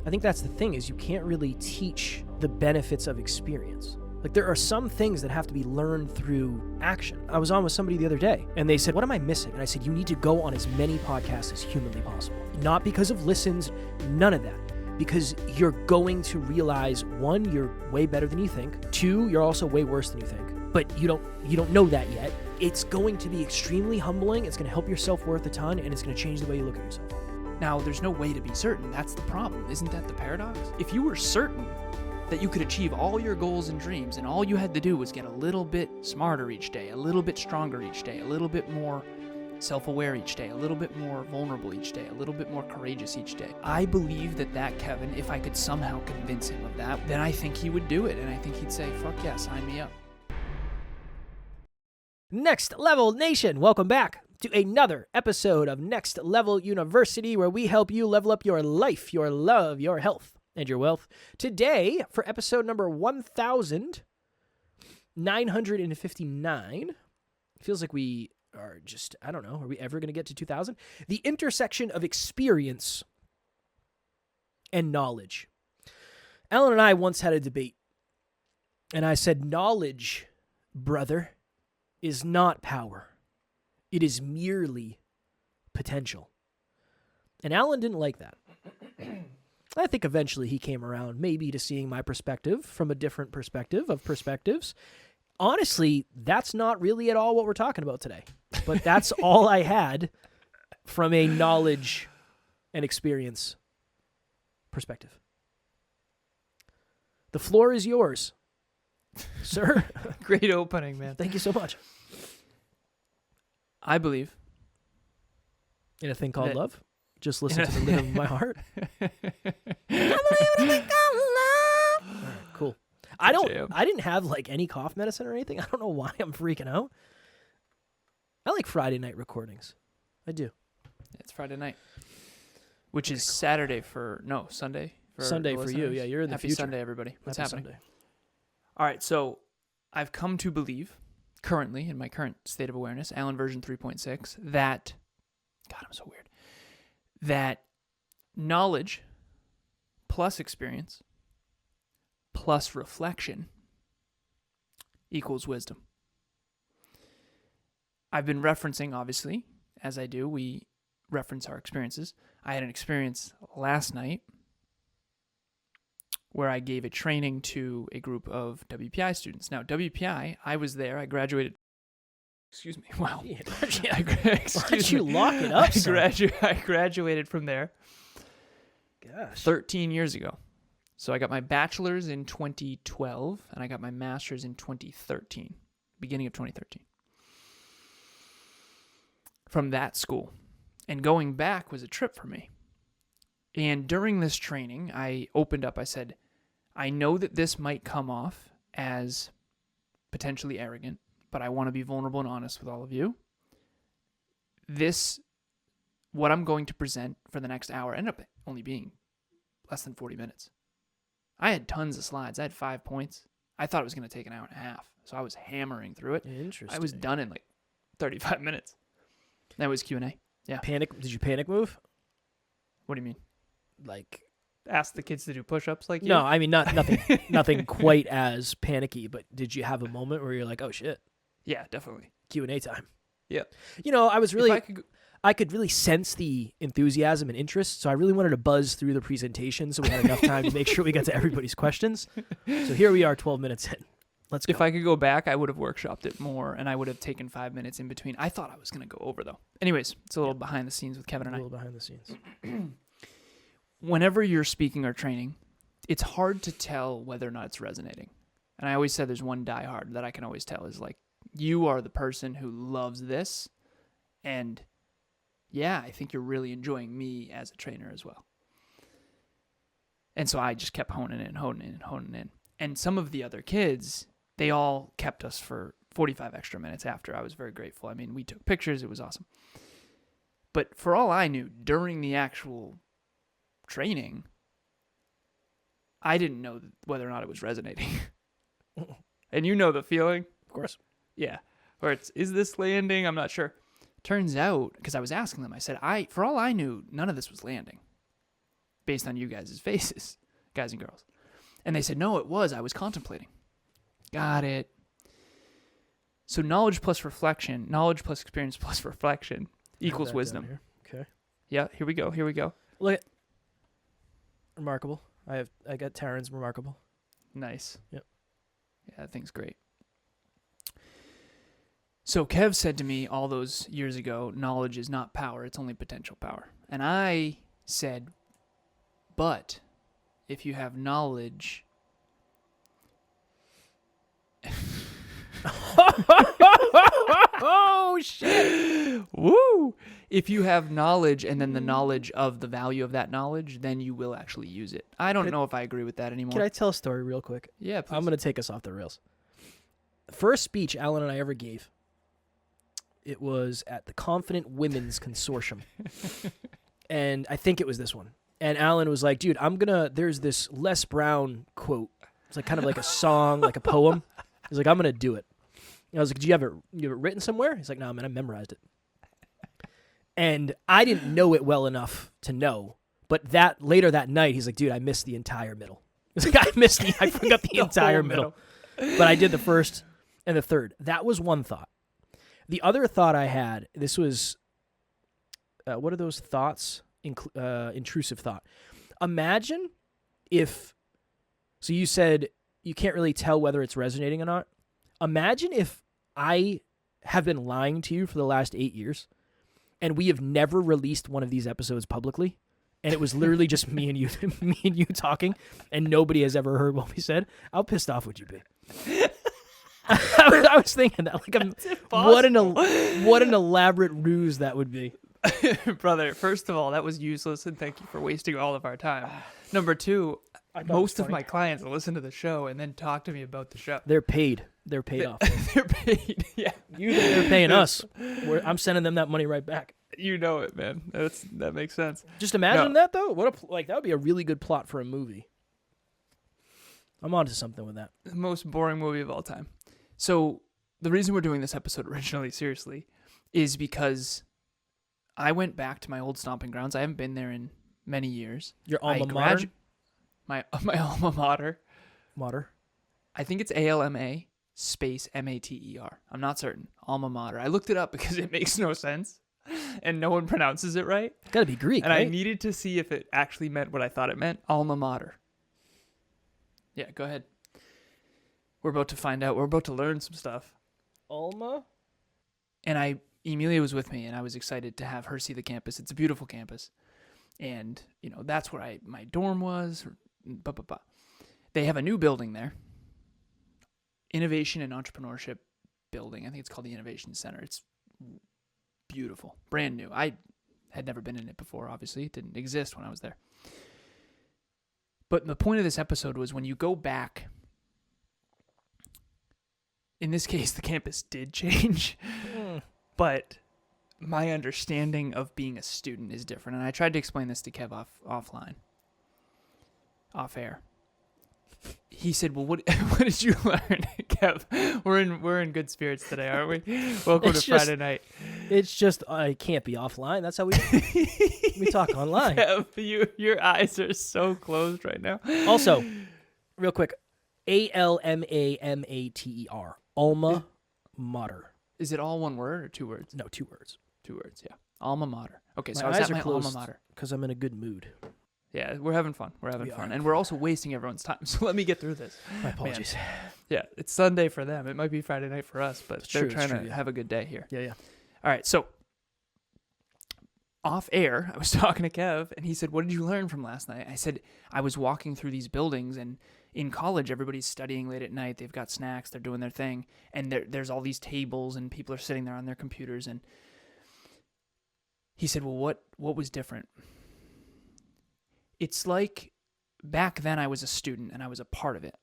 I think that's the thing, is you can't really teach the benefits of experience. Like, there are some things that have to be learned through action. I was on with somebody the other day, and they said, what am I missing? And I said, you need to go on as many podcasts as humanly possible. Not because of listens, none of that. Because you're going to realize, one, you're way better than you think. Two, you're also way worse than you think. But you don't know that yet. It's going to be extremely humbling. It's going to help your self-worth a ton, and it's going to change the way you look at yourself. Now, there's no way to be certain. That's the problem. Isn't that the paradox? If you were certain that you could achieve all your goals and dreams, and all you had to do was get a little bit smarter each day, a little bit stronger each day, a little bit more self-aware each day, a little bit more vulnerable each day, a little bit more courageous each day. I believe that Kevin, if I could somehow convince him of that, then I think he would do it, and I think he'd say, fuck yeah, sign me up. Next Level Nation, welcome back to another episode of Next Level University, where we help you level up your life, your love, your health, and your wealth. Today, for episode number 1959, feels like we are just, I don't know, are we ever going to get to 2000? The intersection of experience and knowledge. Alan and I once had a debate, and I said, knowledge, brother, is not power. It is merely potential. And Alan didn't like that. I think eventually he came around maybe to seeing my perspective from a different perspective of perspectives. Honestly, that's not really at all what we're talking about today. But that's all I had from a knowledge and experience perspective. The floor is yours, sir. Great opening, man. Thank you so much. I believe in a thing called love. Just listen to the rhythm of my heart. I believe in a thing called love. All right, cool. I didn't have like any cough medicine or anything. I don't know why I'm freaking out. I like Friday night recordings. I do. It's Friday night, which is Sunday for you. Yeah, you're in the Happy future. Sunday, everybody. What's Happy happening? Sunday. All right, so I've come to believe, currently in my current state of awareness, Allen version 3.6, that, God, I'm so weird, that knowledge plus experience plus reflection equals wisdom. I've been referencing, obviously, as I do, we reference our experiences. I had an experience last night where I gave a training to a group of WPI students. Now, WPI, I was there. I graduated. Excuse me. Wow. Why don't you lock it up, I graduated from there 13 years ago. So I got my bachelor's in 2012, and I got my master's in 2013, beginning of 2013. From that school. And going back was a trip for me. And during this training, I opened up. I said, I know that this might come off as potentially arrogant, but I want to be vulnerable and honest with all of you. What I'm going to present for the next hour, ended up only being less than 40 minutes. I had tons of slides. I had 5 points. I thought it was going to take an hour and a half. So I was hammering through it. Interesting. I was done in like 35 minutes. That was Q&A. Yeah. Did you panic move? What do you mean? Like, ask the kids to do push-ups like you? No, I mean, nothing quite as panicky, but did you have a moment where you're like, oh shit? Yeah, definitely. Q&A time. Yeah. You know, I could really sense the enthusiasm and interest, so I really wanted to buzz through the presentation so we had enough time to make sure we got to everybody's questions. So here we are 12 minutes in. Let's go. If I could go back, I would have workshopped it more, and I would have taken 5 minutes in between. I thought I was going to go over, though. Anyways, it's a little behind the scenes with Kevin and I. A little behind the scenes. Whenever you're speaking or training, it's hard to tell whether or not it's resonating. And I always said there's one diehard that I can always tell is like, you are the person who loves this, and yeah, I think you're really enjoying me as a trainer as well. And so I just kept honing in. And some of the other kids, they all kept us for 45 extra minutes after. I was very grateful. I mean, we took pictures. It was awesome. But for all I knew, during the actual training, I didn't know whether or not it was resonating. And you know the feeling? Of course. Yeah. Or is this landing? I'm not sure. Turns out, because I was asking them, I said, for all I knew, none of this was landing. based on you guys' faces, guys and girls. And they said, no, it was. I was contemplating. Got it. So knowledge plus experience plus reflection equals wisdom. Okay. Yeah, here we go. Look at remarkable. I got Taryn's remarkable. Nice. Yep. Yeah, that thing's great. So Kev said to me all those years ago, knowledge is not power, it's only potential power. And I said, but if you have knowledge... Oh, shit. Woo! If you have knowledge and then the knowledge of the value of that knowledge, then you will actually use it. I don't know if I agree with that anymore. Can I tell a story real quick? Yeah, please. I'm going to take us off the rails. The first speech Alan and I ever gave, it was at the Confident Women's Consortium. And I think it was this one. And Alan was like, dude, there's this Les Brown quote. It's like kind of like a song, like a poem. He's like, I'm going to do it. And I was like, do you have it written somewhere? He's like, no, man, I memorized it. And I didn't know it well enough to know. But later that night, he's like, dude, I missed the entire middle. He's like, I forgot the entire middle. But I did the first and the third. That was one thought. The other thought I had, this was, what are those thoughts? Intrusive thought. Imagine if, so you said you can't really tell whether it's resonating or not. Imagine if I have been lying to you for the last 8 years and we have never released one of these episodes publicly. And it was literally just me and you talking and nobody has ever heard what we said. How pissed off would you be? I was thinking that, like, what an elaborate ruse that would be. Brother, first of all, that was useless, and thank you for wasting all of our time. Number two, most of my clients listen to the show and then talk to me about the show. They're paid. They're paid off. They're paid, yeah. They're paying us. I'm sending them that money right back. You know it, man. That makes sense. Just imagine that, though. That would be a really good plot for a movie. I'm onto something with that. The most boring movie of all time. So the reason we're doing this episode originally, seriously, is because I went back to my old stomping grounds. I haven't been there in many years. Your alma mater? My alma mater. Mater. I think it's ALMA space MATER. I'm not certain. Alma mater. I looked it up because it makes no sense, and no one pronounces it right. It's got to be Greek, and right? I needed to see if it actually meant what I thought it meant. Alma mater. Yeah, go ahead. We're about to find out. We're about to learn some stuff. Alma? And Emilia was with me, and I was excited to have her see the campus. It's a beautiful campus. And, that's where my dorm was. They have a new building there. Innovation and Entrepreneurship building. I think it's called the Innovation Center. It's beautiful. Brand new. I had never been in it before, obviously. It didn't exist when I was there. But the point of this episode was when you go back, in this case, the campus did change, but my understanding of being a student is different. And I tried to explain this to Kev off air. He said, well, what did you learn, Kev? We're in good spirits today, aren't we? Welcome to Friday night. It's just, I can't be offline. That's how we talk online. Kev, your eyes are so closed right now. Also, real quick, ALMAMATER. Alma mater. Is it all one word or 2 words? No, 2 words. 2 words, yeah. Alma mater. Okay, so my I was eyes at my are closed alma mater. because I'm in a good mood. Yeah, we're having fun. And we're also wasting everyone's time. So let me get through this. My apologies. Man. Yeah, it's Sunday for them. It might be Friday night for us, but they're trying to have a good day here. Yeah. All right, so off air, I was talking to Kev, and he said, what did you learn from last night? I said, I was walking through these buildings, and in college, everybody's studying late at night. They've got snacks. They're doing their thing. And there's all these tables, and people are sitting there on their computers. And he said, well, what was different? It's like back then I was a student, and I was a part of it.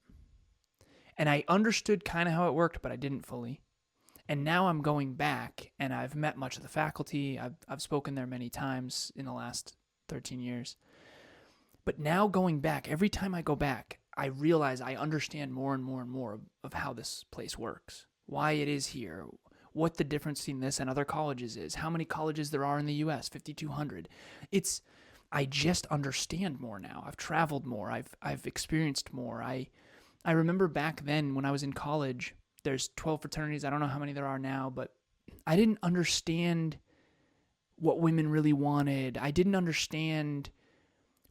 And I understood kind of how it worked, but I didn't fully. And now I'm going back, and I've met much of the faculty. I've spoken there many times in the last 13 years. But now going back, every time I go back, I realize I understand more and more and more of how this place works, why it is here, what the difference between this and other colleges is, how many colleges there are in the U.S., 5,200. I just understand more now. I've traveled more. I've experienced more. I remember back then when I was in college, there's 12 fraternities. I don't know how many there are now, but I didn't understand what women really wanted. I didn't understand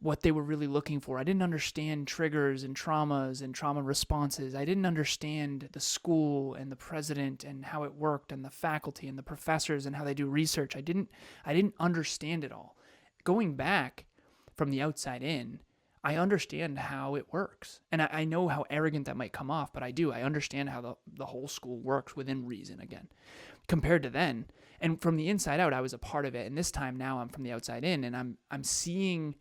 what they were really looking for. I didn't understand triggers and traumas and trauma responses. I didn't understand the school and the president and how it worked and the faculty and the professors and how they do research. I didn't understand it all. Going back from the outside in, I understand how it works. And I know how arrogant that might come off, but I do. I understand how the whole school works within reason again, compared to then. And from the inside out, I was a part of it. And this time now I'm from the outside in, and I'm seeing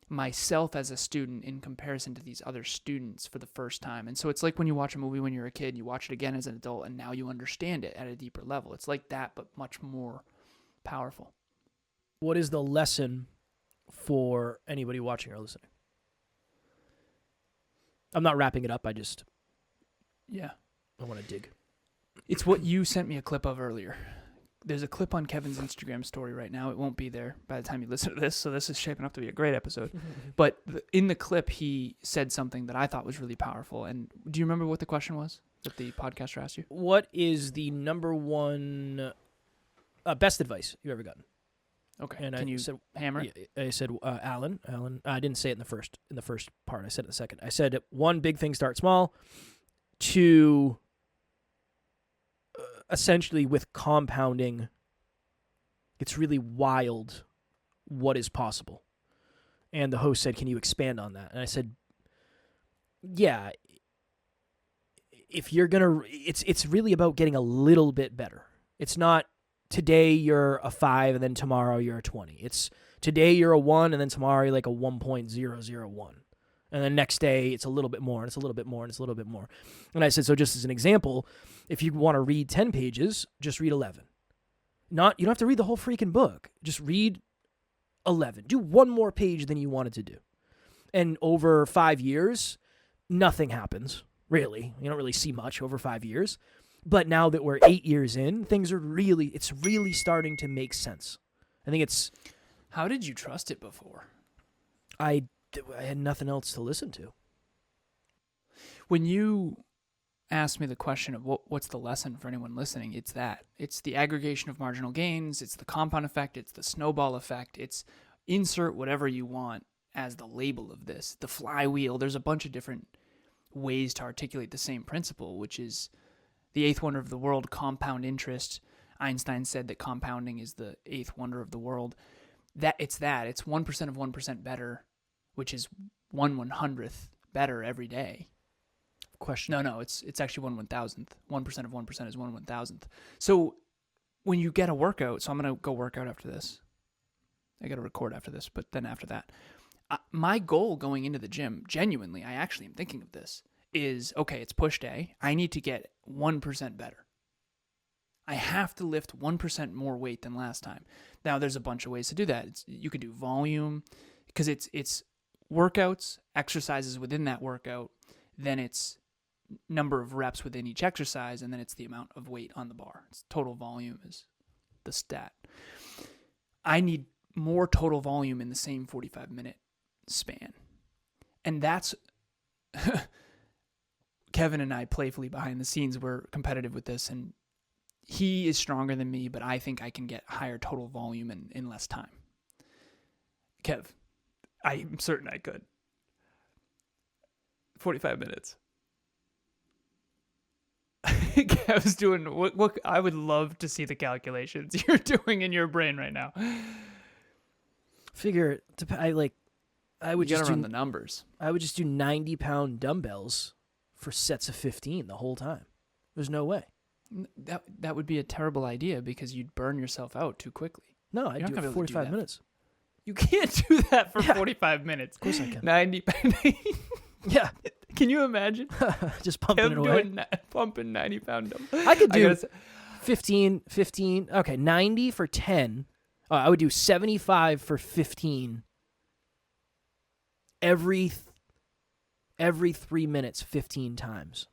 myself as a student in comparison to these other students for the first time. And so it's like when you watch a movie when you're a kid, you watch it again as an adult, and now you understand it at a deeper level. It's like that, but much more powerful. What is the lesson for anybody watching or listening? I'm not wrapping it up. I want to dig. It's what you sent me a clip of earlier. There's a clip on Kevin's Instagram story right now. It won't be there by the time you listen to this, so this is shaping up to be a great episode. But in the clip, he said something that I thought was really powerful. And do you remember what the question was that the podcaster asked you? What is the number one best advice you've ever gotten? Okay. And Can you hammer? I said Alan. I didn't say it in the first part. I said it in the second. I said 1, big thing, start small. 2, essentially with compounding, it's really wild what is possible. And the host said, "Can you expand on that?" And I said, "Yeah. If you're gonna, it's really about getting a little bit better. It's not." Today you're a 5 and then tomorrow you're a 20. It's today you're a 1 and then tomorrow you're like a 1.001. And then next day it's a little bit more and it's a little bit more and it's a little bit more. And I said, so just as an example, if you want to read 10 pages, just read 11. You don't have to read the whole freaking book. Just read 11. Do one more page than you wanted to do. And over 5 years, nothing happens, really. You don't really see much over 5 years. But now that we're 8 years in, it's really starting to make sense. I think it's... How did you trust it before? I had nothing else to listen to. When you asked me the question of what's the lesson for anyone listening, it's that. It's the aggregation of marginal gains, it's the compound effect, it's the snowball effect, it's insert whatever you want as the label of this. The flywheel, there's a bunch of different ways to articulate the same principle, which is... The eighth wonder of the world, compound interest. Einstein said that compounding is the eighth wonder of the world. It's 1% of 1% better, which is 1/100th better every day. Question. No, it's actually 1/1000th. 1% of 1% is 1/1000th. So when you get a workout, so I'm going to go work out after this. I got to record after this, but then after that. My goal going into the gym, genuinely, I actually am thinking of this, is, okay, it's push day. I need to get 1% better. I have to lift 1% more weight than last time. Now, there's a bunch of ways to do that. You could do volume, because it's workouts, exercises within that workout, then it's number of reps within each exercise, and then it's the amount of weight on the bar. It's total volume is the stat. I need more total volume in the same 45-minute span. And that's... Kevin and I playfully behind the scenes were competitive with this, and he is stronger than me, but I think I can get higher total volume in less time. Kev, I'm certain I could. 45 minutes. Kev's doing what I would love to see the calculations you're doing in your brain right now. Figure I would just run the numbers. I would just do 90-pound dumbbells for sets of 15 the whole time. There's no way. That would be a terrible idea because you'd burn yourself out too quickly. No, I'd do it for 45 minutes. You can't do that for 45 minutes. Of course I can. 90. Yeah. Can you imagine? Just pumping it away. Pumping 90-pound dumbbells. I could do 15. Okay, 90 for 10. I would do 75 for 15 every 3 minutes, 15 times.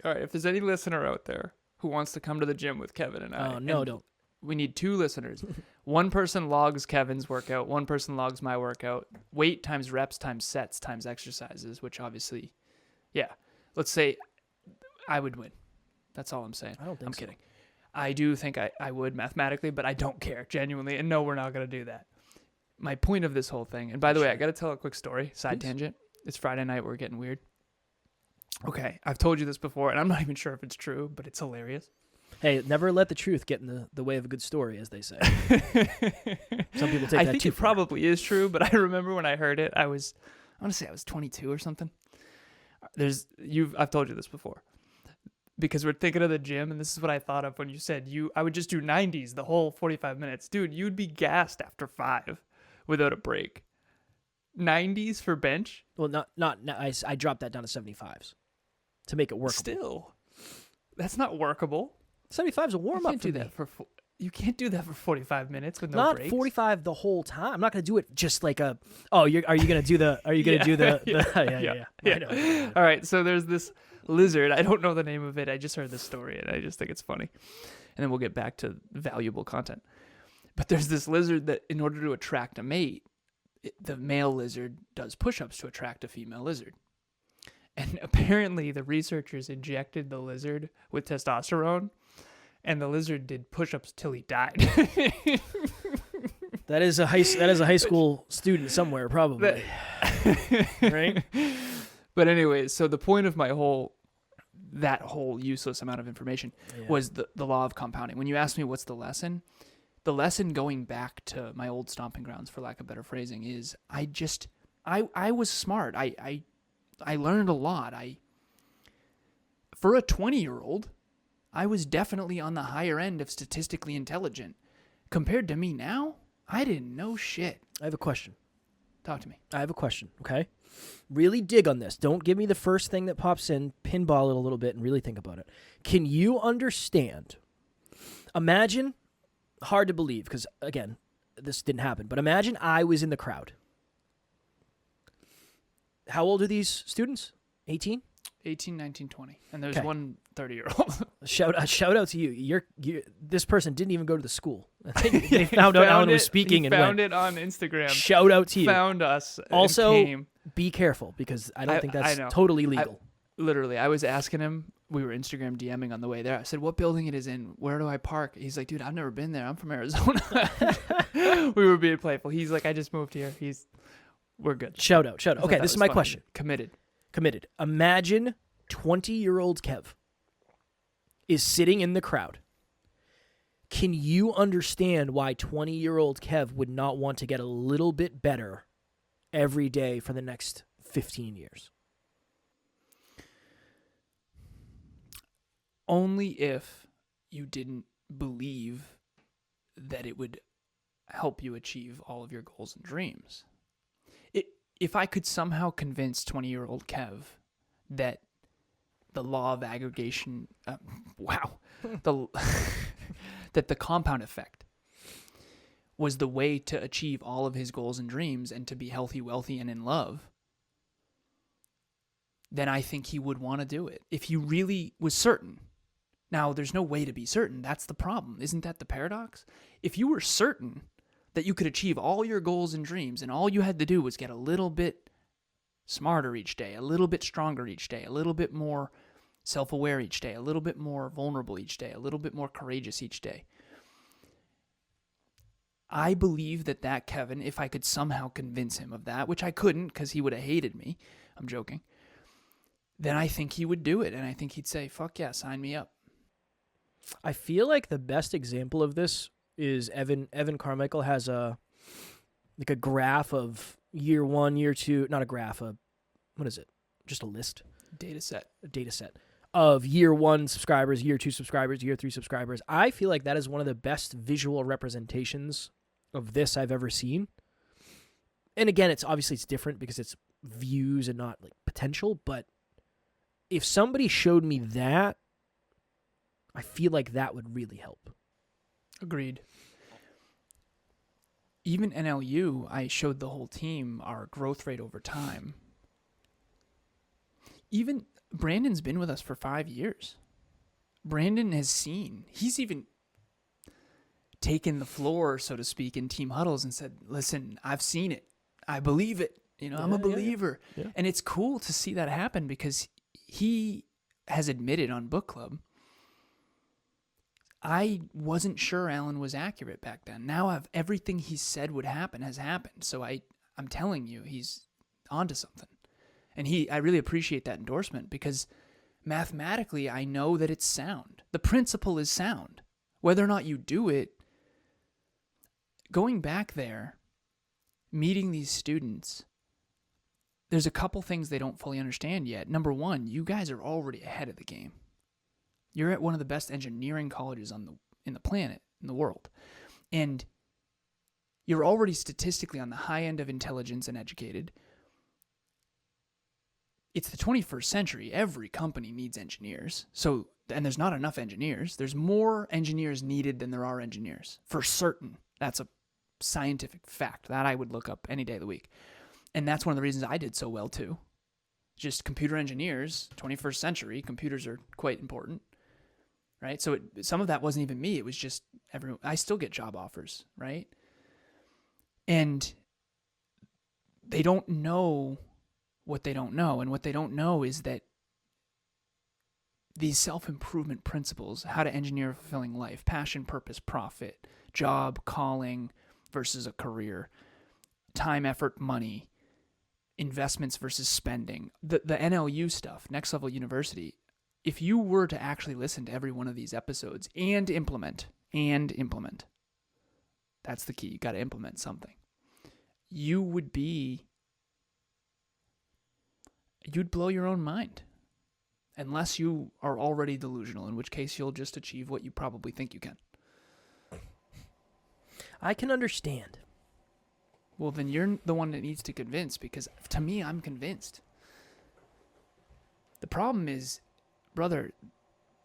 All right, if there's any listener out there who wants to come to the gym with Kevin and I. Oh, no, don't. We need 2 listeners. One person logs Kevin's workout. One person logs my workout. Weight times reps times sets times exercises, which obviously, yeah. Let's say I would win. That's all I'm saying. I don't think I'm so. kidding. I do think I would mathematically, but I don't care genuinely. And no, we're not going to do that. My point of this whole thing, and by the way, I got to tell a quick story, side tangent. It's Friday night. We're getting weird. Okay, I've told you this before, and I'm not even sure if it's true, but it's hilarious. Hey, never let the truth get in the way of a good story, as they say. Some people take that I think too it far. probably is true, but I remember when I heard it, I want to say I was 22 or something. I've told you this before. Because we're thinking of the gym, and this is what I thought of when you said I would just do 90s the whole 45 minutes. Dude, you'd be gassed after 5 without a break. 90s for bench? Well, I dropped that down to 75s to make it workable. Still, that's not workable. 75 is a warm up. You can't do that for 45 minutes with no not breaks. 45 the whole time. I'm not going to do it just like a. Oh, are you going to do the? Are you going to do the? Yeah. I know. All right, so there's this lizard. I don't know the name of it. I just heard this story, and I just think it's funny. And then we'll get back to valuable content. But there's this lizard that, in order to attract a mate, the male lizard does push-ups to attract a female lizard. And apparently, the researchers injected the lizard with testosterone, and the lizard did push-ups till he died. That is a high school student somewhere, probably. Right? But anyways, so the point of that whole useless amount of information was the law of compounding. When you ask me what's the lesson going back to my old stomping grounds, for lack of better phrasing, is I was smart. I learned a lot. For a 20-year-old, I was definitely on the higher end of statistically intelligent. Compared to me now, I didn't know shit. I have a question. Talk to me. I have a question, okay? Really dig on this. Don't give me the first thing that pops in, pinball it a little bit, and really think about it. Can you understand? Imagine, hard to believe, because, again, this didn't happen, but imagine I was in the crowd. How old are these students? 18? 18, 19, 20. And there's Okay. one 30-year-old. Shout out to you. This person didn't even go to the school. They found out Alan was speaking and found went. it on Instagram. Shout out to you. Found us. Also, and came. Be careful, because I don't think that's I know. totally legal. Literally, I was asking him. We were Instagram DMing on the way there. I said, "What building it is in? Where do I park?" He's like, "Dude, I've never been there. I'm from Arizona." We were being playful. He's like, "I just moved here." We're good. Shout out. Okay, this is my funny. question. Committed. Imagine 20-year-old Kev is sitting in the crowd. Can you understand why 20-year-old Kev would not want to get a little bit better every day for the next 15 years? Only if you didn't believe that it would help you achieve all of your goals and dreams. If I could somehow convince 20-year-old Kev that the law of aggregation, that the compound effect was the way to achieve all of his goals and dreams and to be healthy, wealthy, and in love, then I think he would want to do it. If he really was certain. Now, there's no way to be certain. That's the problem. Isn't that the paradox? If you were certain that you could achieve all your goals and dreams and all you had to do was get a little bit smarter each day, a little bit stronger each day, a little bit more self-aware each day, a little bit more vulnerable each day, a little bit more courageous each day. I believe that Kevin, if I could somehow convince him of that, which I couldn't because he would have hated me, I'm joking, then I think he would do it. And I think he'd say, fuck yeah, sign me up. I feel like the best example of this is Evan Carmichael has a graph of year 1, year 2, not a graph, what is it? Just a list. A data set of year 1 subscribers, year 2 subscribers, year 3 subscribers. I feel like that is one of the best visual representations of this I've ever seen. And again, it's different because it's views and not like potential, but if somebody showed me that, I feel like that would really help. Agreed. Even NLU, I showed the whole team our growth rate over time. Even Brandon's been with us for 5 years. Brandon has seen. He's even taken the floor, so to speak, in team huddles and said, listen, I've seen it. I believe it. I'm a believer. Yeah. And it's cool to see that happen because he has admitted on book club, I wasn't sure Alan was accurate back then. Now everything he said would happen has happened. So I'm telling you, he's onto something. And I really appreciate that endorsement because mathematically, I know that it's sound. The principle is sound. Whether or not you do it, going back there, meeting these students, there's a couple things they don't fully understand yet. Number one, you guys are already ahead of the game. You're at one of the best engineering colleges in the planet, in the world. And you're already statistically on the high end of intelligence and educated. It's the 21st century. Every company needs engineers. And there's not enough engineers. There's more engineers needed than there are engineers. For certain. That's a scientific fact that I would look up any day of the week. And that's one of the reasons I did so well too. Just computer engineers, 21st century, computers are quite important, right? So some of that wasn't even me. It was just everyone. I still get job offers, right? And they don't know what they don't know. And what they don't know is that these self-improvement principles, how to engineer a fulfilling life, passion, purpose, profit, job, calling versus a career, time, effort, money, investments versus spending, the NLU stuff, Next Level University, if you were to actually listen to every one of these episodes and implement, that's the key. You got to implement something. You'd blow your own mind. Unless you are already delusional, in which case you'll just achieve what you probably think you can. I can understand. Well, then you're the one that needs to convince, because to me, I'm convinced. The problem is, brother,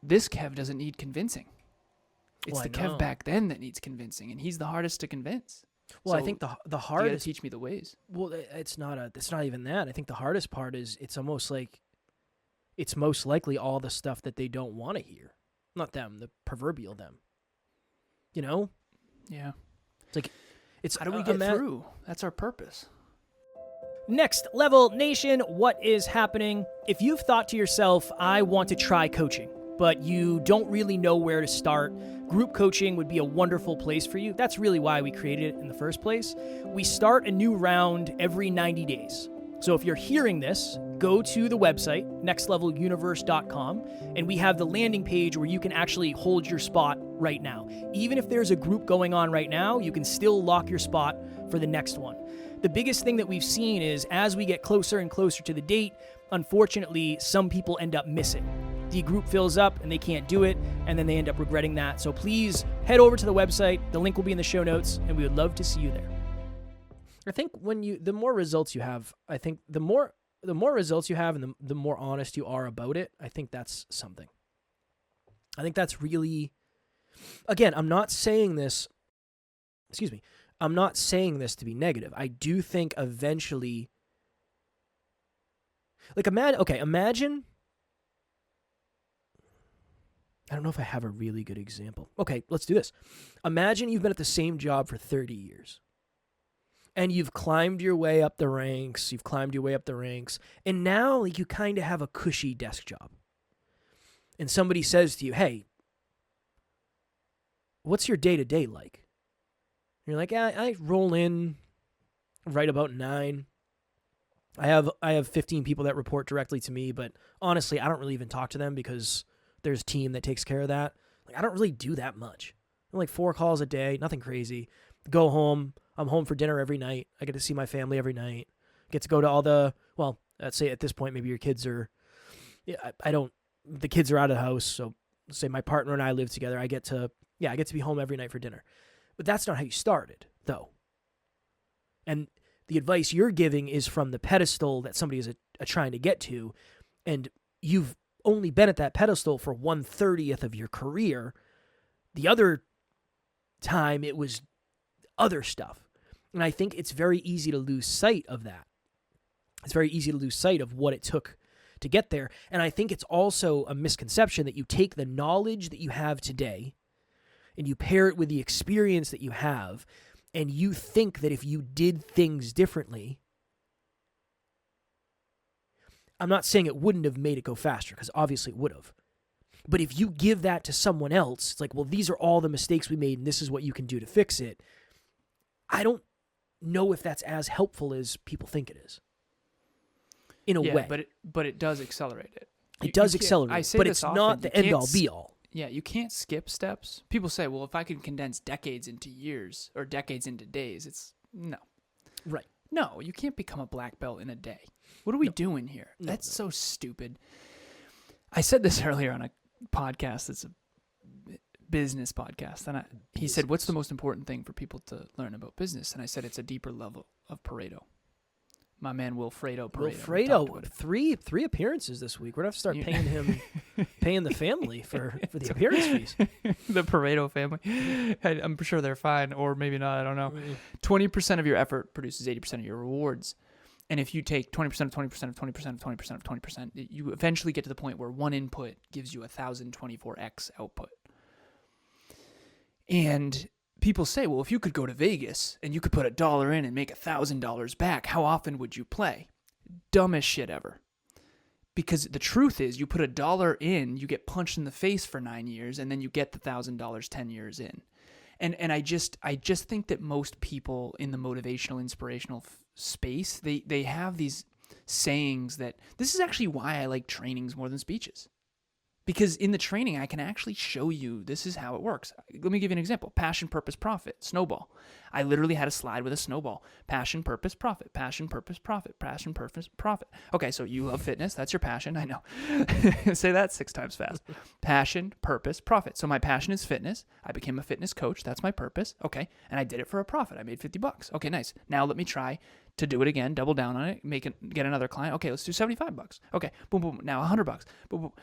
this Kev doesn't need convincing. It's the Kev back then that needs convincing, and he's the hardest to convince. Well, so I think the hardest. You gotta teach me the ways. Well, it's not even that. I think the hardest part is it's almost like it's most likely all the stuff that they don't want to hear. Not them, the proverbial them. You know? Yeah. It's how do we get through? That's our purpose. Next Level Nation, what is happening? If you've thought to yourself, I want to try coaching, but you don't really know where to start, group coaching would be a wonderful place for you. That's really why we created it in the first place. We start a new round every 90 days. So if you're hearing this, go to the website, nextleveluniverse.com, and we have the landing page where you can actually hold your spot right now. Even if there's a group going on right now, you can still lock your spot for the next one. The biggest thing that we've seen is as we get closer and closer to the date, unfortunately, some people end up missing. The group fills up and they can't do it, and then they end up regretting that. So please head over to the website. The link will be in the show notes, and we would love to see you there. I think the more results you have, I think the more results you have and the more honest you are about it, I think that's something. I think that's really, again, I'm not saying this to be negative. I do think eventually, imagine, I don't know if I have a really good example. Okay, let's do this. Imagine you've been at the same job for 30 years. And you've climbed your way up the ranks, and now you kind of have a cushy desk job. And somebody says to you, hey, what's your day-to-day like? And you're like, I roll in right about 9. I have 15 people that report directly to me, but honestly, I don't really even talk to them because there's a team that takes care of that. I don't really do that much. I'm 4 calls a day, nothing crazy. Go home. I'm home for dinner every night. I get to see my family every night. Get to go to let's say at this point, maybe your kids are, the kids are out of the house. So say my partner and I live together. I get to be home every night for dinner. But that's not how you started, though. And the advice you're giving is from the pedestal that somebody is trying to get to. And you've only been at that pedestal for 1/30th of your career. The other time it was other stuff. And I think it's very easy to lose sight of that. It's very easy to lose sight of what it took to get there. And I think it's also a misconception that you take the knowledge that you have today and you pair it with the experience that you have, and you think that if you did things differently, I'm not saying it wouldn't have made it go faster, because obviously it would have. But if you give that to someone else, it's like, well, these are all the mistakes we made, and this is what you can do to fix it. I don't know if that's as helpful as people think it is. In a way. But it does accelerate it. It does accelerate, but it's not the end-all, be-all. Yeah, you can't skip steps. People say, well, if I can condense decades into years or decades into days, it's no. Right. No, you can't become a black belt in a day. What are we doing here? That's so stupid. I said this earlier on a podcast. It's a business podcast. And he said, what's the most important thing for people to learn about business? And I said, it's a deeper level of Pareto. My man Wilfredo Pareto. Wilfredo, three appearances this week. We're going to have to start paying him, paying the family for the appearance fees. The Pareto family. I'm sure they're fine, or maybe not. I don't know. 20% of your effort produces 80% of your rewards. And if you take 20% of 20% of 20% of 20% of 20%, you eventually get to the point where one input gives you 1,024x output. And people say, well, if you could go to Vegas and you could put $1 in and make $1,000 back, how often would you play? Dumbest shit ever. Because the truth is, you put $1 in, you get punched in the face for 9 years, and then you get the $1,000 10 years in. And I just think that most people in the motivational, inspirational space, they have these sayings that this is actually why I like trainings more than speeches. Because in the training, I can actually show you this is how it works. Let me give you an example. Passion, purpose, profit, snowball. I literally had a slide with a snowball. Passion, purpose, profit. Passion, purpose, profit. Passion, purpose, profit. Okay, so you love fitness. That's your passion. I know. Say that 6 times fast. Passion, purpose, profit. So my passion is fitness. I became a fitness coach. That's my purpose. Okay, and I did it for a profit. I made $50. Okay, nice. Now let me try to do it again. Double down on it. Get another client. Okay, let's do $75. Okay, boom, boom. Now $100. Boom, boom.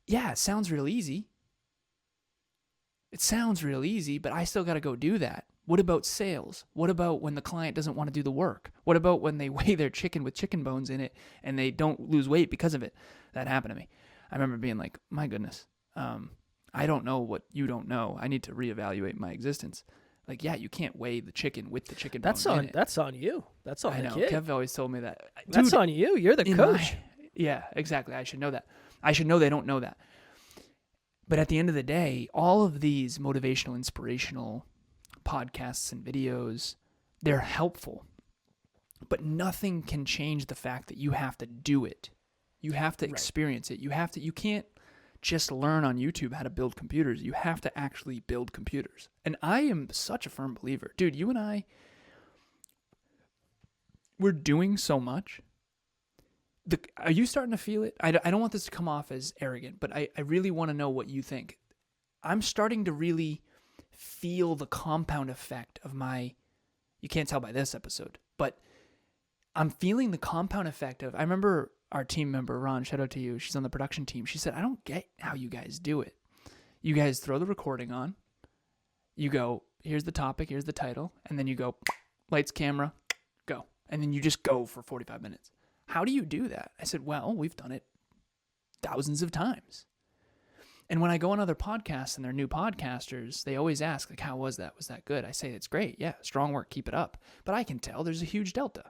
Yeah, it sounds real easy. It sounds real easy, but I still got to go do that. What about sales? What about when the client doesn't want to do the work? What about when they weigh their chicken with chicken bones in it and they don't lose weight because of it? That happened to me. I remember being like, my goodness, I don't know what you don't know. I need to reevaluate my existence. Like, yeah, you can't weigh the chicken with the chicken bones in it. That's on you. That's on the kid. Kev always told me that. Dude, that's on you. You're the coach. Yeah, exactly. I should know that. I should know they don't know that. But at the end of the day, all of these motivational, inspirational podcasts and videos, they're helpful. But nothing can change the fact that you have to do it. You have to experience it. You can't just learn on YouTube how to build computers. You have to actually build computers. And I am such a firm believer. Dude, you and I, we're doing so much. Are you starting to feel it? I don't want this to come off as arrogant, but I really want to know what you think. I'm starting to really feel the compound effect of you can't tell by this episode, but I'm feeling the compound effect of, I remember our team member, Ron, shout out to you. She's on the production team. She said, I don't get how you guys do it. You guys throw the recording on. You go, here's the topic, here's the title. And then you go, lights, camera, go. And then you just go for 45 minutes. How do you do that? I said, well, we've done it thousands of times. And when I go on other podcasts and they're new podcasters, they always ask, like, how was that? Was that good? I say, it's great. Yeah, strong work. Keep it up. But I can tell there's a huge delta.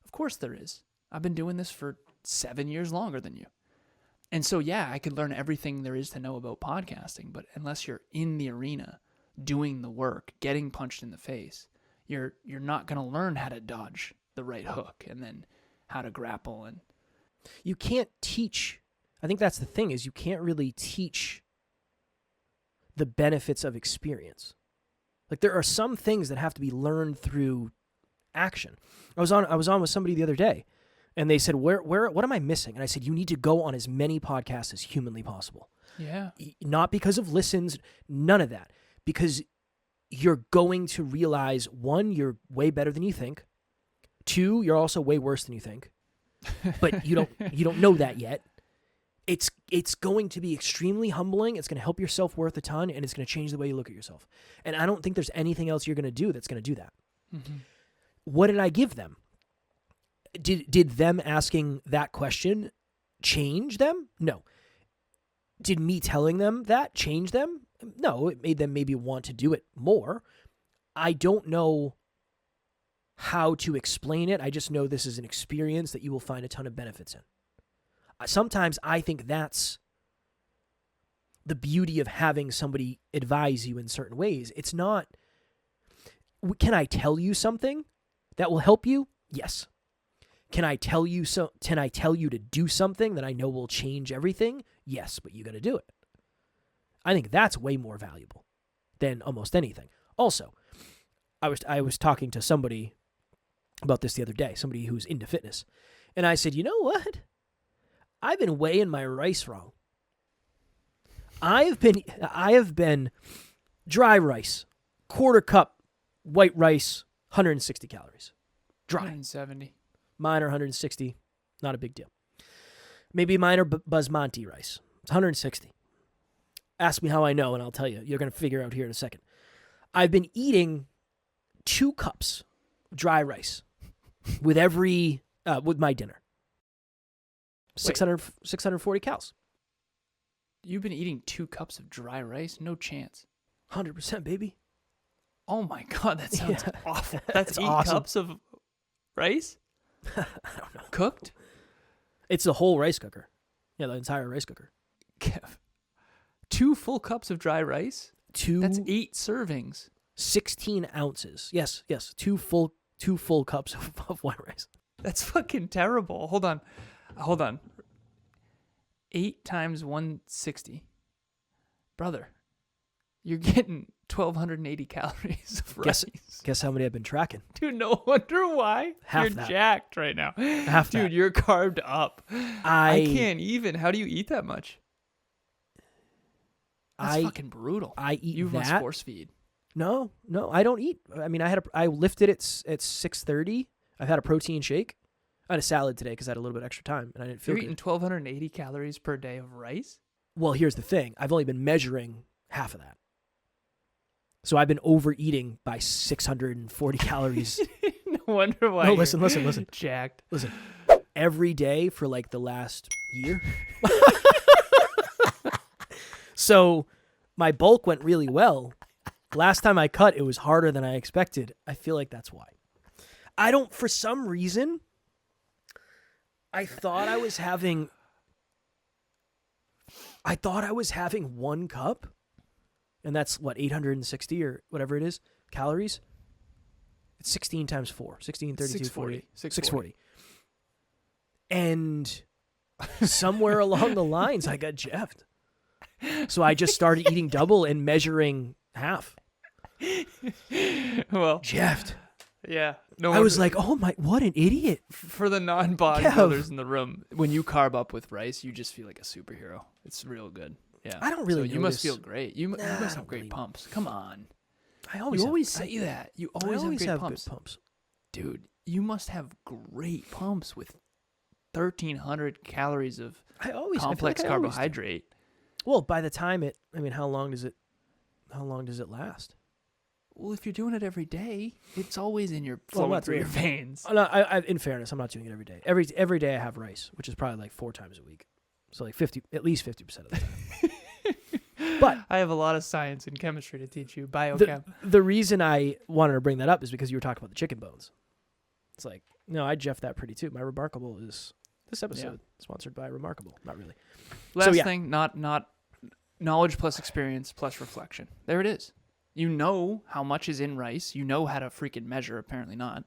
Of course there is. I've been doing this for 7 years longer than you. And so, yeah, I could learn everything there is to know about podcasting, but unless you're in the arena, doing the work, getting punched in the face, you're not going to learn how to dodge the right hook and then how to grapple. And you can't teach. I think that's the thing, is you can't really teach the benefits of experience. Like, there are some things that have to be learned through action. I was on with somebody the other day, and they said, what am I missing? And I said, you need to go on as many podcasts as humanly possible. Yeah. Not because of listens, none of that. Because you're going to realize, 1, you're way better than you think. 2, you're also way worse than you think. But you don't know that yet. It's going to be extremely humbling. It's going to help your self-worth a ton, and it's going to change the way you look at yourself. And I don't think there's anything else you're going to do that's going to do that. Mm-hmm. What did I give them? Did them asking that question change them? No. Did me telling them that change them? No, it made them maybe want to do it more. I don't know how to explain it. I just know this is an experience that you will find a ton of benefits in. Sometimes I think that's the beauty of having somebody advise you in certain ways. It's not, can I tell you something that will help you? Yes. Can I tell you to do something that I know will change everything? Yes, but you got to do it. I think that's way more valuable than almost anything. Also, I was talking to somebody about this the other day, somebody who's into fitness, and I said, you know what? I've been weighing my rice wrong. I have been dry rice, quarter cup white rice, 160 calories. Dry. 170. Mine are 160. Not a big deal. Maybe mine are basmati rice. It's 160. Ask me how I know, and I'll tell you. You're going to figure out here in a second. I've been eating 2 cups of dry rice with my dinner. 640 calories. You've been eating 2 cups of dry rice? No chance. 100%, baby. Oh my God, that sounds awful. That's 8 awesome. cups of rice? I don't know. Cooked? It's the whole rice cooker. Yeah, the entire rice cooker. Kev, 2 full cups of dry rice? 2. That's 8 servings. 16 ounces. Yes. 2 full cups of white rice. That's fucking terrible. Hold on. 8 times 160. Brother, you're getting 1,280 calories of rice. Guess how many I've been tracking? Dude, no wonder why. Half you're that. jacked right now. Half Dude, that. you're carved up. I can't even. How do you eat that much? That's fucking brutal. I eat you that. must force feed. No, I don't eat. I mean, I lifted at 6:30. I've had a protein shake. I had a salad today because I had a little bit extra time and I didn't feel You're good. eating 1,280 calories per day of rice? Well, here's the thing. I've only been measuring half of that. So I've been overeating by 640 calories. No wonder why. No, listen. Jacked. Listen. Every day for like the last year. So my bulk went really well. Last time I cut, it was harder than I expected. I feel like that's why. For some reason, I thought I was having 1 cup, and that's what, 860 or whatever it is, calories? It's 16 times 4, 16, 32, 640. 640. And somewhere along the lines, I got jeffed. So I just started eating double and measuring half. Well, Jeffed. yeah. I was like, oh my, what an idiot. For the non-bodybuilders in the room, when you carb up with rice, you just feel like a superhero. It's real good. Yeah. I don't really So you must notice- feel great. You must I have don't great really- pumps. Come on. I You always have, say that. You I always, always have have great pumps. good pumps. Dude, you must have great pumps with 1,300 calories of I always complex I feel like I always do. carbohydrate. Well, by the time how long does it last? Well, if you're doing it every day, it's always in your Well, flowing not through your really. veins. No, in fairness, I'm not doing it every day. Every day I have rice, which is probably like 4 times a week. So like at least 50% of the time. But I have a lot of science and chemistry to teach you, biochem. the reason I wanted to bring that up is because you were talking about the chicken bones. It's like, no, I jeff that pretty too. My Remarkable is this episode sponsored by Remarkable. Not really. Last thing, not knowledge plus experience plus reflection. There it is. You know how much is in rice. You know how to freaking measure. Apparently not.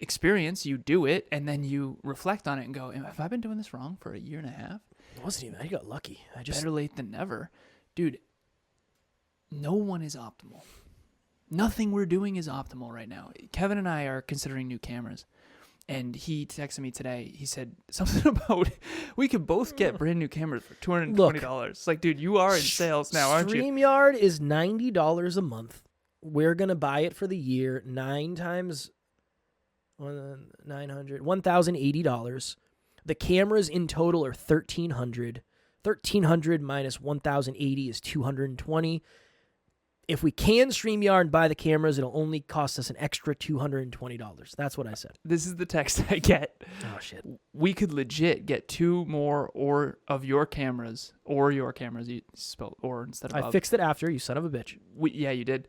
Experience, you do it, and then you reflect on it and go, have I been doing this wrong for a year and a half? It wasn't even. I got lucky. Better late than never. Dude, no one is optimal. Nothing we're doing is optimal right now. Kevin and I are considering new cameras. And he texted me today. He said something about we could both get brand new cameras for $220. It's like, dude, you are in sales now, aren't you? StreamYard is $90 a month. We're gonna buy it for the year. 9 times 900, $1,080. The cameras in total are $1,300. $1,300 minus $1,080 is $220. if we can StreamYard and buy the cameras, it'll only cost us an extra $220. That's what I said. This is the text I get. Oh, shit. We could legit get 2 more of your cameras, you spelled or instead of I fixed it after, you son of a bitch. Yeah, you did.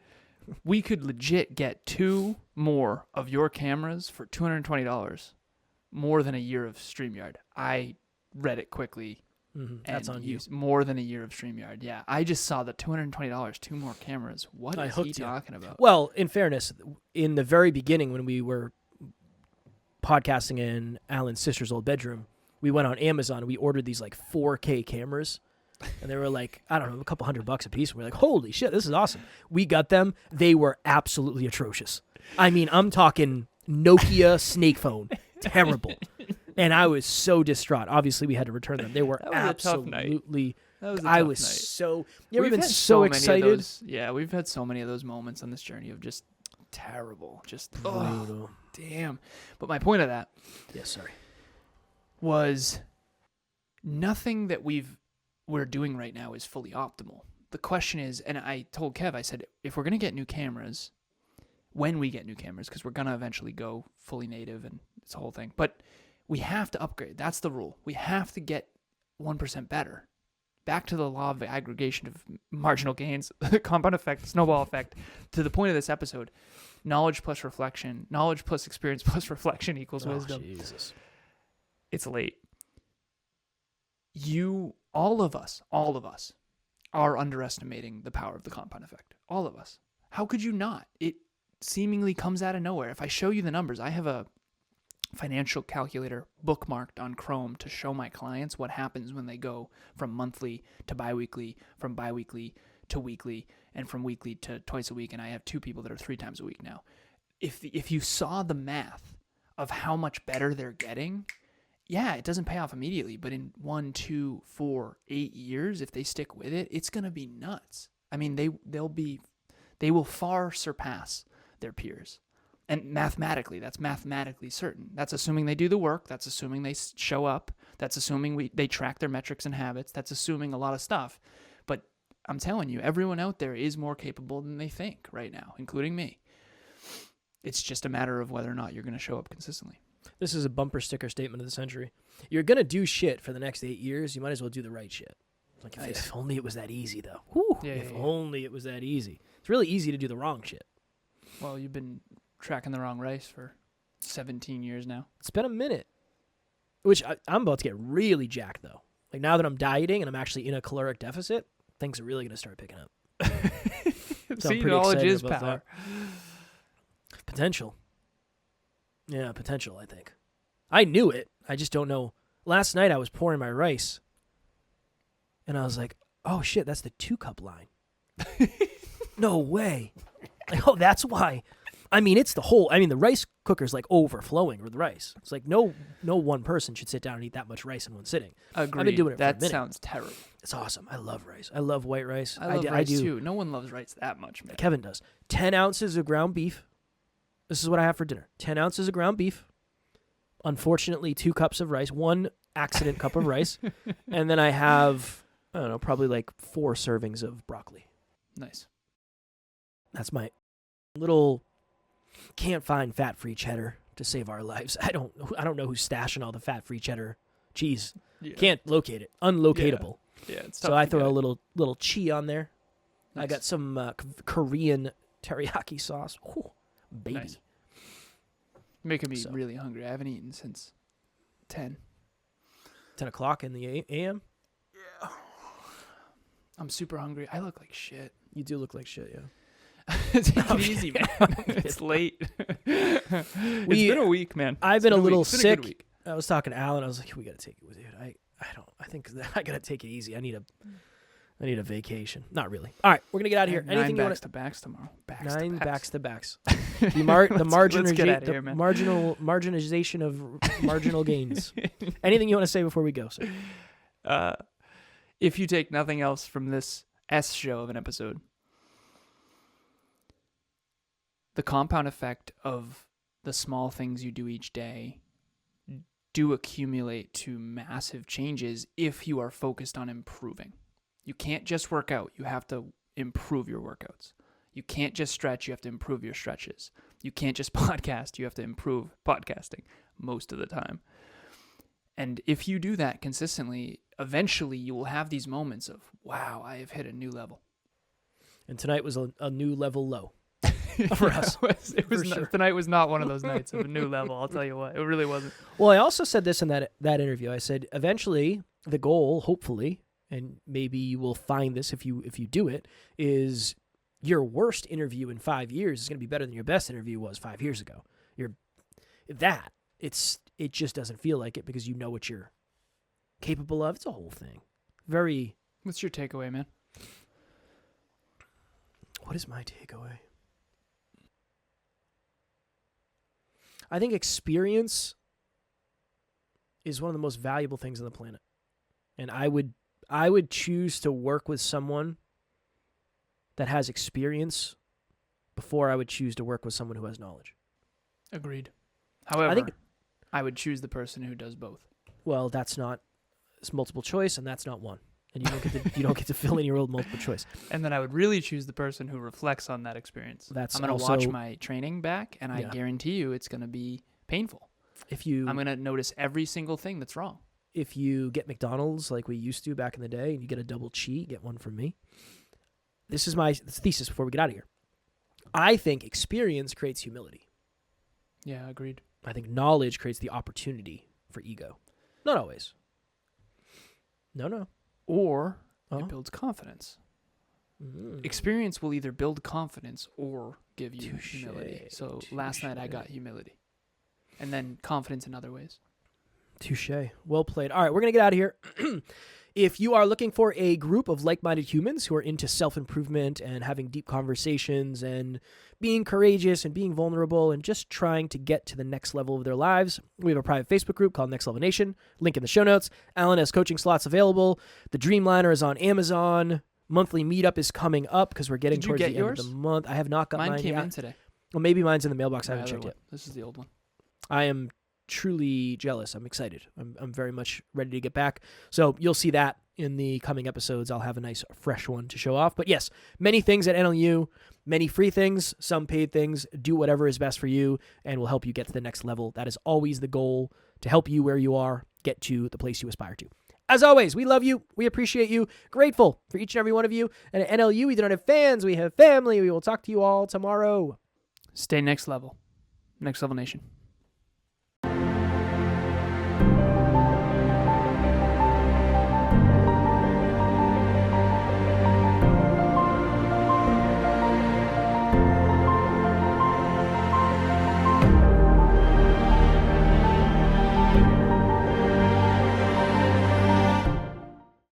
We could legit get 2 more of your cameras for $220, more than a year of StreamYard. I read it quickly. Mm-hmm. That's on you. More than a year of StreamYard. Yeah, I just saw the $220, 2 more cameras. What is he talking about? Well, in fairness, in the very beginning when we were podcasting in Alan's sister's old bedroom, we went on Amazon and we ordered these like 4K cameras. And they were like, I don't know, a couple $100 a piece. And we're like, holy shit, this is awesome. We got them. They were absolutely atrocious. I mean, I'm talking Nokia snake phone. Terrible. And I was so distraught. Obviously, we had to return them. They were absolutely. I was so. Yeah, we've been so excited. Yeah, we've had so many of those moments on this journey of just terrible, just damn. But my point of that, was nothing that we're doing right now is fully optimal. The question is, and I told Kev, I said, if we're gonna get new cameras, when we get new cameras, because we're gonna eventually go fully native and it's a whole thing, but we have to upgrade. That's the rule. We have to get 1% better. Back to the law of aggregation of marginal gains, compound effect, snowball effect. To the point of this episode, knowledge plus reflection, knowledge plus experience plus reflection equals wisdom. Jesus. It's late. All of us are underestimating the power of the compound effect. All of us. How could you not? It seemingly comes out of nowhere. If I show you the numbers, I have a financial calculator bookmarked on Chrome to show my clients what happens when they go from monthly to biweekly, from biweekly to weekly, and from weekly to twice a week. And I have 2 people that are 3 times a week now. If you saw the math of how much better they're getting, yeah, it doesn't pay off immediately, but in 1, 2, 4, 8 years, if they stick with it, it's going to be nuts. I mean, they will far surpass their peers. And mathematically, that's mathematically certain. That's assuming they do the work. That's assuming they show up. That's assuming they track their metrics and habits. That's assuming a lot of stuff. But I'm telling you, everyone out there is more capable than they think right now, including me. It's just a matter of whether or not you're going to show up consistently. This is a bumper sticker statement of the century. You're going to do shit for the next 8 years. You might as well do the right shit. Like, if only it was that easy, though. Whew, if only it was that easy. It's really easy to do the wrong shit. Well, you've been tracking the wrong rice for 17 years now. It's been a minute. Which I'm about to get really jacked, though. Like, now that I'm dieting and I'm actually in a caloric deficit, things are really going to start picking up. So see, knowledge is power. Potential. Yeah, potential, I think. I knew it. I just don't know. Last night I was pouring my rice, and I was like, oh, shit, that's the 2-cup line. No way. Like, oh, that's why. I mean, the rice cooker's like overflowing with rice. It's like no one person should sit down and eat that much rice in one sitting. Agreed. I've been doing it for a minute. That sounds terrible. It's awesome. I love rice. I love white rice. I love rice too. No one loves rice that much, man. Kevin does. 10 ounces of ground beef. This is what I have for dinner. 10 ounces of ground beef. Unfortunately, 2 cups of rice. 1 accident cup of rice. And then I have, I don't know, probably like 4 servings of broccoli. Nice. That's my little... Can't find fat-free cheddar to save our lives. I don't know who's stashing all the fat-free cheddar cheese. Yeah. Can't locate it. Unlocatable. Yeah, it's tough. So I throw a little chi on there. Nice. I got some Korean teriyaki sauce. Ooh, baby. Nice. Making me really hungry. I haven't eaten since 10. 10 o'clock in the a.m.? Yeah. I'm super hungry. I look like shit. You do look like shit, yeah. Take it easy, man. It's late. It's been a week, man. I've been a little sick. I was talking to Alan. I was like, we got to take it with you. I think I got to take it easy. I need a vacation. Not really. All right, we're going to get out of here. Anything you want to... 9 backs tomorrow. 9 backs to backs. The marginalization of marginal gains. Anything you want to say before we go, sir? If you take nothing else from this S show of an episode, the compound effect of the small things you do each day do accumulate to massive changes if you are focused on improving. You can't just work out. You have to improve your workouts. You can't just stretch, you have to improve your stretches. You can't just podcast, you have to improve podcasting most of the time. And if you do that consistently, eventually you will have these moments of, wow, I have hit a new level. And tonight was a new level low for us. Tonight was not one of those nights of a new level, I'll tell you what. It really wasn't. Well, I also said this in that interview. I said, eventually, the goal, hopefully, and maybe you will find this if you do it, is your worst interview in 5 years is going to be better than your best interview was 5 years ago. It just doesn't feel like it because you know what you're capable of. It's a whole thing. What's your takeaway, man? What is my takeaway? I think experience is one of the most valuable things on the planet. And I would choose to work with someone that has experience before I would choose to work with someone who has knowledge. Agreed. However, I would choose the person who does both. Well, it's multiple choice, and that's not one. And you don't get to fill in your old multiple choice. And then I would really choose the person who reflects on that experience. I'm going to watch my training back, and I guarantee you it's going to be painful. I'm going to notice every single thing that's wrong. If you get McDonald's like we used to back in the day, and you get a double cheat, get one from me. This is my thesis before we get out of here. I think experience creates humility. Yeah, agreed. I think knowledge creates the opportunity for ego. Not always. No. Or it builds confidence. Experience will either build confidence or give you humility. So last night I got humility. And then confidence in other ways. Touche. Well played. All right, we're going to get out of here. If you are looking for a group of like-minded humans who are into self-improvement and having deep conversations and being courageous and being vulnerable and just trying to get to the next level of their lives, we have a private Facebook group called Next Level Nation. Link in the show notes. Alan has coaching slots available. The Dreamliner is on Amazon. Monthly meetup is coming up because we're getting towards the end of the month. I have not got mine yet. Mine came in today. Well, maybe mine's in the mailbox. I haven't checked yet. This is the old one. I am truly jealous. I'm excited. I'm very much ready to get back. So you'll see that in the coming episodes. I'll have a nice fresh one to show off. But yes, many things at NLU, many free things, some paid things. Do whatever is best for you and will help you get to the next level. That is always the goal, to help you where you are, get to the place you aspire to. As always, we love you. We appreciate you. Grateful for each and every one of you. And at NLU, we don't have fans. We have family. We will talk to you all tomorrow. Stay next level. Next Level Nation.